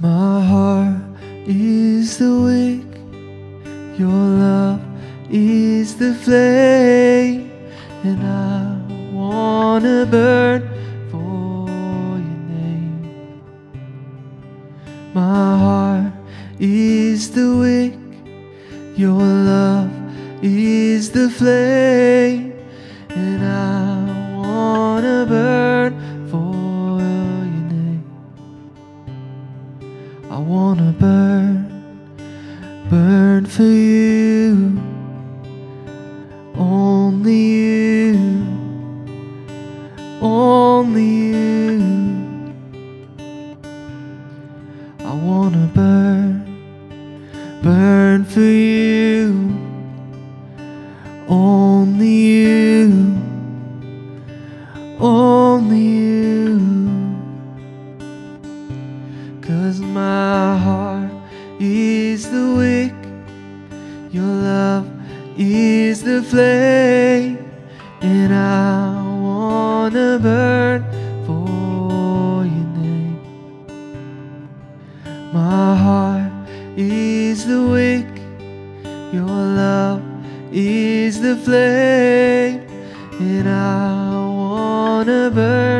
My heart is the wick, your love is the flame, and I wanna burn for your name. My heart is the wick, your love is the flame, and I wanna burn for your name. I wanna burn for you, only you, only you. I wanna burn for you, only you, only you. 'Cause my heart is the wick, your love is the flame, and I wanna burn for your name. My heart is the wick, your love is the flame, and I wanna burn